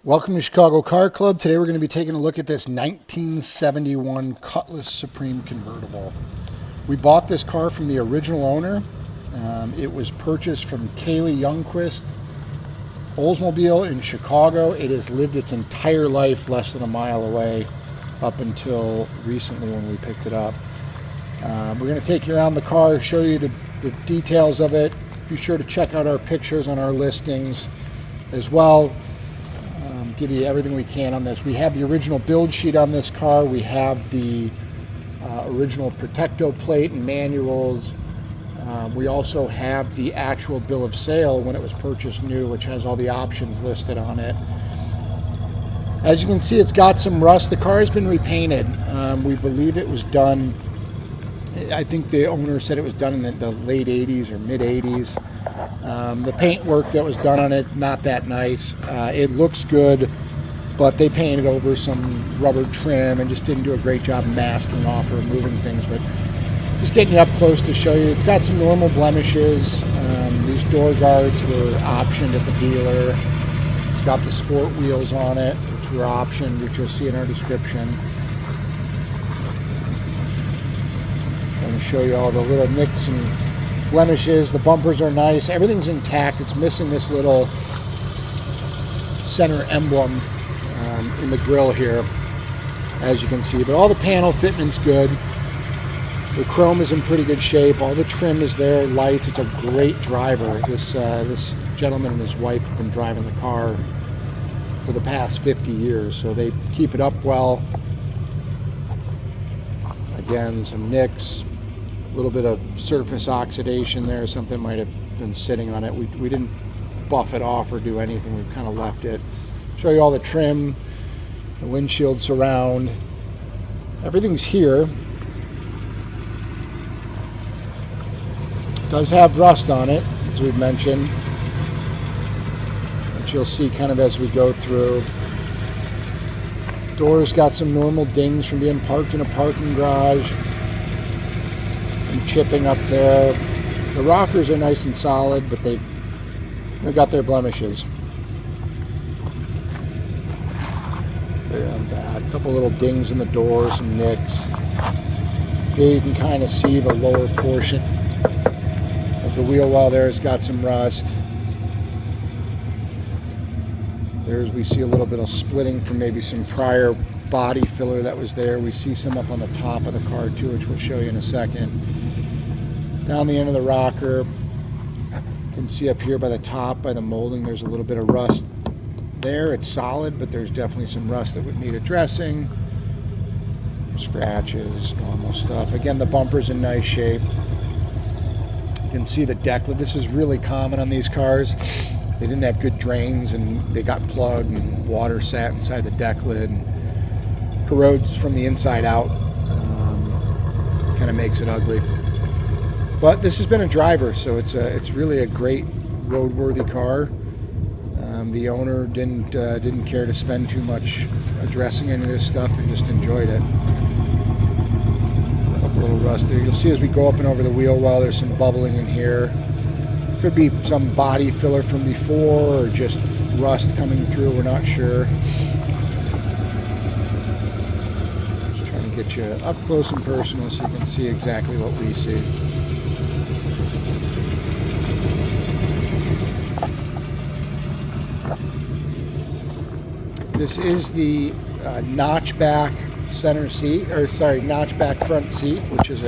Welcome to Chicago Car Club. Today we're going to be taking a look at this 1971 Cutlass Supreme Convertible. We bought this car from the original owner. It was purchased from Kaylee Youngquist, Oldsmobile in Chicago. It has lived its entire life less than a mile away up until recently when we picked it up. We're going to take you around the car, show you the details of it. Be sure to check out our pictures on our listings as well. Give you everything we can on this. We have the original build sheet on this car. We have the original Protecto plate and manuals. We also have the actual bill of sale when it was purchased new, which has all the options listed on it. As you can see, it's got some rust. The car has been repainted. We believe it was done, I think the owner said it was done in the late 80s or mid 80s. The paint work that was done on it, not that nice. It looks good, but they painted over some rubber trim and just didn't do a great job masking off or removing things. But just getting you up close to show you, it's got some normal blemishes. These door guards were optioned at the dealer. It's got the sport wheels on it, which were optioned, which you'll see in our description. I'm going to show you all the little nicks and blemishes. The bumpers are nice. Everything's intact. It's missing this little center emblem in the grill here, as you can see. But all the panel fitment's good. The chrome is in pretty good shape. All the trim is there. Lights. It's a great driver. This gentleman and his wife have been driving the car for the past 50 years, so they keep it up well. Again, some nicks. A little bit of surface oxidation there. Something might have been sitting on it. We didn't buff it off or do anything. We've kind of left it. Show you all the trim, the windshield surround. Everything's here. It does have rust on it, as we've mentioned, which you'll see kind of as we go through. Door's got some normal dings from being parked in a parking garage. Chipping up there. The rockers are nice and solid, but they've got their blemishes. Very bad. A couple little dings in the door, some nicks. Here you can kind of see the lower portion of the wheel well there. It's got some rust. There's, we see a little bit of splitting from maybe some prior body filler that was there. We see some up on the top of the car too, which we'll show you in a second. Down the end of the rocker, you can see up here by the top, by the molding, there's a little bit of rust there. It's solid, but there's definitely some rust that would need addressing. Scratches, normal stuff. Again, the bumper's in nice shape. You can see the deck lid. This is really common on these cars. They didn't have good drains and they got plugged and water sat inside the deck lid and corrodes from the inside out. Kind of makes it ugly. But this has been a driver, so it's really a great roadworthy car. The owner didn't care to spend too much addressing any of this stuff and just enjoyed it. A little rust there. You'll see as we go up and over the wheel well, there's some bubbling in here. Could be some body filler from before or just rust coming through. We're not sure. Just trying to get you up close and personal so you can see exactly what we see. This is the notchback center seat, or sorry, notchback front seat, which is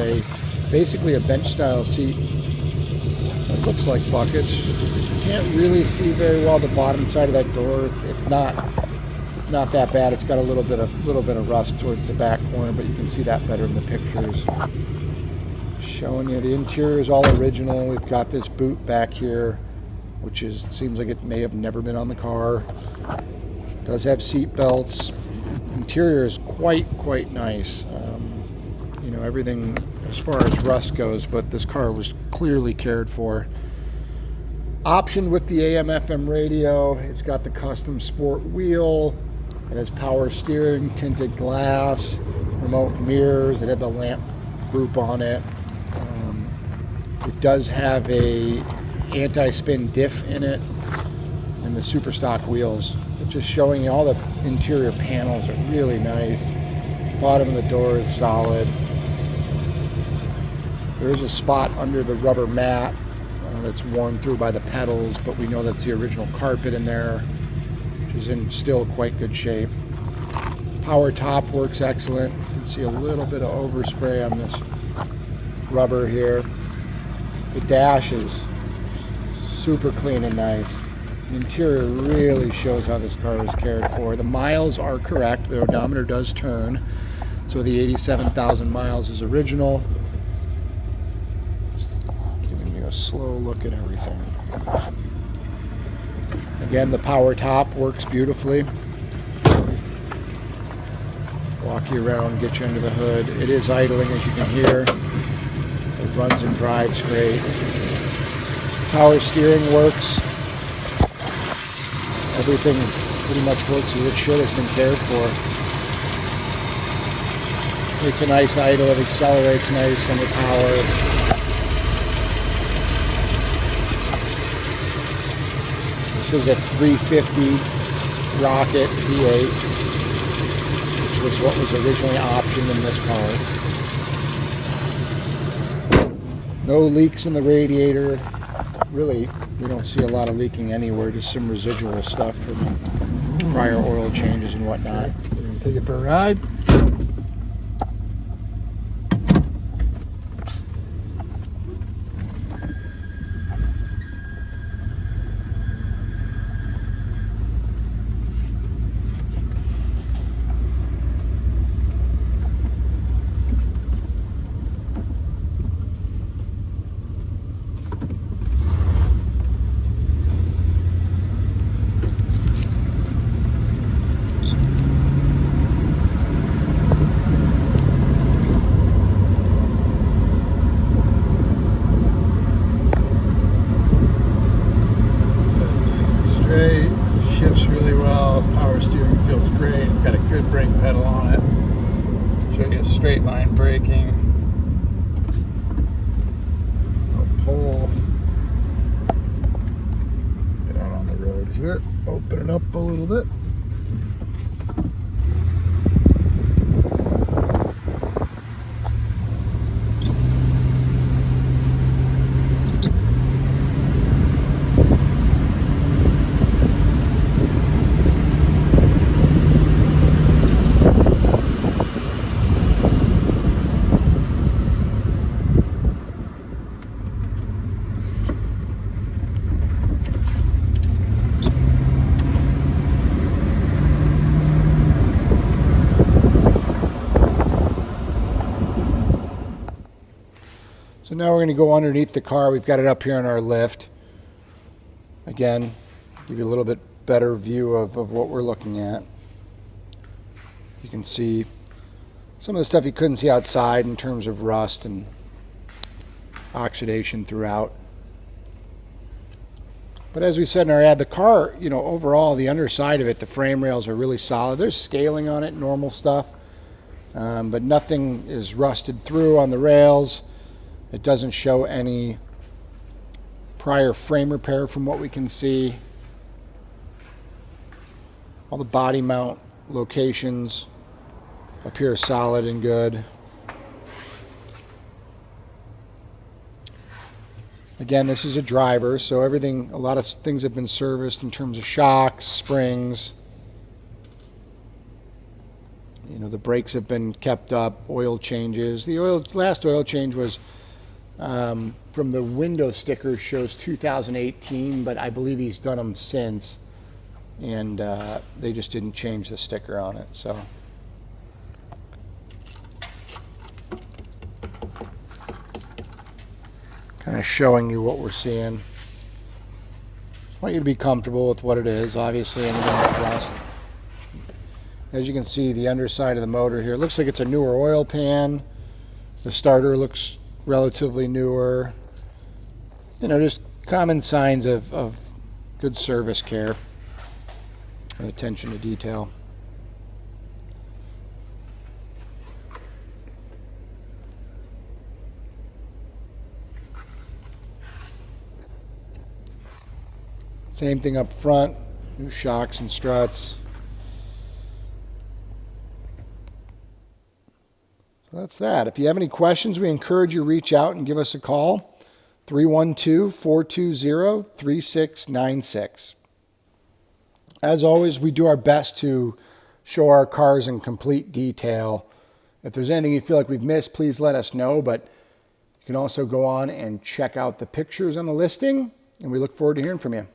basically a bench style seat. It looks like buckets. You can't really see very well the bottom side of that door. It's not that bad. It's got a little bit of rust towards the back corner, but you can see that better in the pictures. Showing you the interior is all original. We've got this boot back here, which seems like it may have never been on the car. Does have seat belts. Interior is quite nice. Everything as far as rust goes, but this car was clearly cared for. Optioned with the AM/FM radio. It's got the custom sport wheel. It has power steering, tinted glass, remote mirrors. It had the lamp group on it. It does have a anti-spin diff in it, and the super stock wheels. The But just showing you all the interior panels are really nice. Bottom of the door is solid. There is a spot under the rubber mat that's worn through by the pedals, but we know that's the original carpet in there, which is in still quite good shape. Power top works excellent. You can see a little bit of overspray on this rubber here. The dash is super clean and nice. The interior really shows how this car was cared for. The miles are correct. The odometer does turn. So the 87,000 miles is original. Just giving you a slow look at everything. Again, the power top works beautifully. Walk you around, get you under the hood. It is idling, as you can hear. It runs and drives great. Power steering works. Everything pretty much works as it should, has been cared for. It's a nice idle, it accelerates nice under power. This is a 350 Rocket V8, which was what was originally optioned in this car. No leaks in the radiator. Really, we don't see a lot of leaking anywhere, just some residual stuff from prior oil changes and whatnot. We're going to take it for a ride. Shifts really well. Power steering feels great. It's got a good brake pedal on it. Show you straight line braking. No pull. Get out on the road here. Open it up a little bit. So now we're going to go underneath the car. We've got it up here in our lift. Again, give you a little bit better view of what we're looking at. You can see some of the stuff you couldn't see outside in terms of rust and oxidation throughout. But as we said in our ad, the car, overall, the underside of it, the frame rails are really solid. There's scaling on it, normal stuff, but nothing is rusted through on the rails. It doesn't show any prior frame repair from what we can see. All the body mount locations appear solid and good. Again, this is a driver, so a lot of things have been serviced in terms of shocks, springs. The brakes have been kept up, oil changes. The last oil change was from the window sticker shows 2018, but I believe he's done them since, and they just didn't change the sticker on it. So kind of showing you what we're seeing. Just want you to be comfortable with what it is. Obviously, anything with rust. As you can see, the underside of the motor here, it looks like it's a newer oil pan. The starter looks relatively newer. Just common signs of good service care and attention to detail. Same thing up front. New shocks and struts. So that's that. If you have any questions, we encourage you to reach out and give us a call. 312-420-3696. As always, we do our best to show our cars in complete detail. If there's anything you feel like we've missed, please let us know. But you can also go on and check out the pictures on the listing, and we look forward to hearing from you.